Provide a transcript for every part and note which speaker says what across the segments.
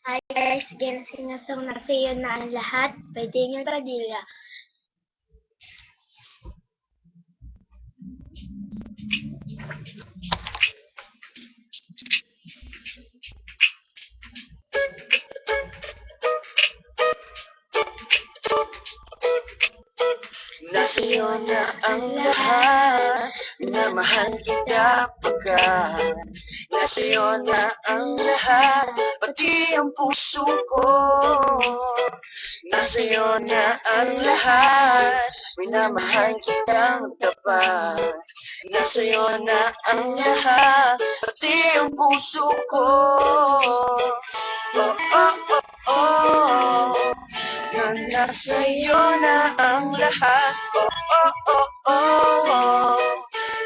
Speaker 1: Hi guys, again sinasong na sa iyo na ang lahat. By Daniel Padilla.
Speaker 2: Nasa iyo na ang lahat, minamahal kita pagkat nasa iyo na ang lahat, pati ang puso ko. Nasa iyo na ang lahat, minamahal kitang tapat. Nasa iyo na ang lahat, pati ang puso ko. Oh, oh, oh, oh. Nasa iyo na ang lahat, oh, oh, oh, oh.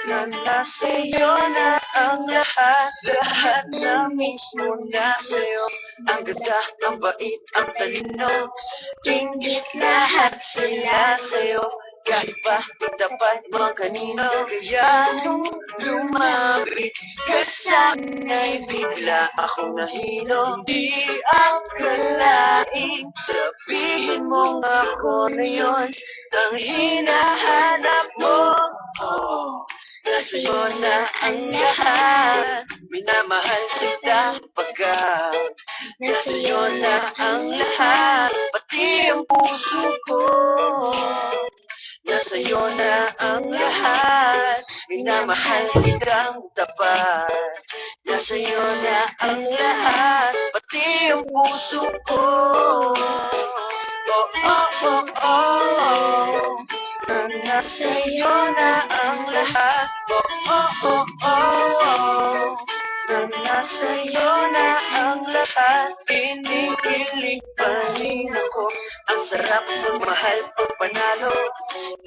Speaker 2: Nasa iyo na ang lahat, lahat na mismo nasa iyo. Ang ganda, ang bait, ang talino, tingit lahat sila sa'yo. Kahit pa dapat mga kanino, kaya nung lumapit ka sa'kin ay bigla akong nahilo. Di akalaing sabihin mo ako na yun ang hinahanap mo. Oh, nasa iyo na ang lahat, minamahal kita pagkat nasa iyo na ang lahat, pati ang puso ko. Nasa iyo na ang lahat, minamahal kitang tapat. Nasa iyo na ang lahat, pati ang puso ko. Oh, oh, oh, oh. Nasa iyo na ang lahat, oh, oh, oh, oh. Nasa iyo na ang lahat, pinipilig pa rin ako. Ang sarap ng mahal pag panalo,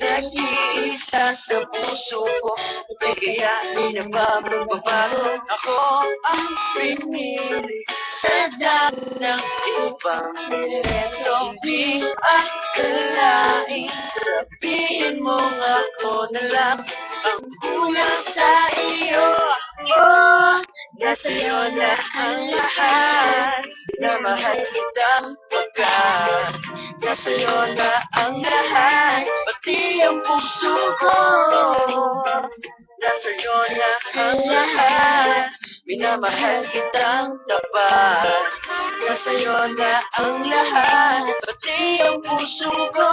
Speaker 2: nag-iisa sa puso ko. Kaya di na ba magbabago? Ako ang pinili sa dami ng ibang nireto. Di akalain sabihin mo ako na lang ang kulang sa iyo. Oh, nasa iyo na ang lahat, na mahal kitang pagkat nasa iyo na ang lahat, pati ang puso ko. Nasa iyo na ang lahat, minamahal kitang tapat. Nasa iyo na ang lahat, pati ang puso ko.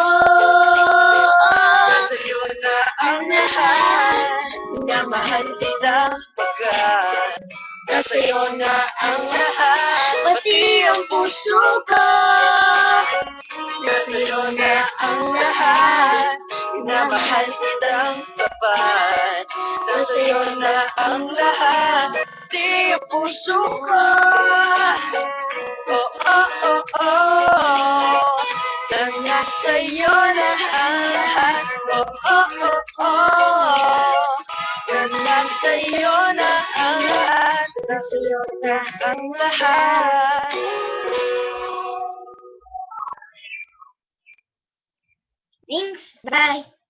Speaker 2: Nasa iyo na ang lahat, minamahal kitang pagkat nasa iyo na ang lahat, pati ang puso ko. Nasa iyo na ang lahat, minamahal kitang tapat. Nasa iyo na ang lahat, pati ang puso ko. Oh, oh, oh, oh. Nasa iyo na ang lahat, oh, oh, oh, oh. Nasa iyo na ang lahat, nasa iyo na ang lahat.
Speaker 1: Thanks, bye!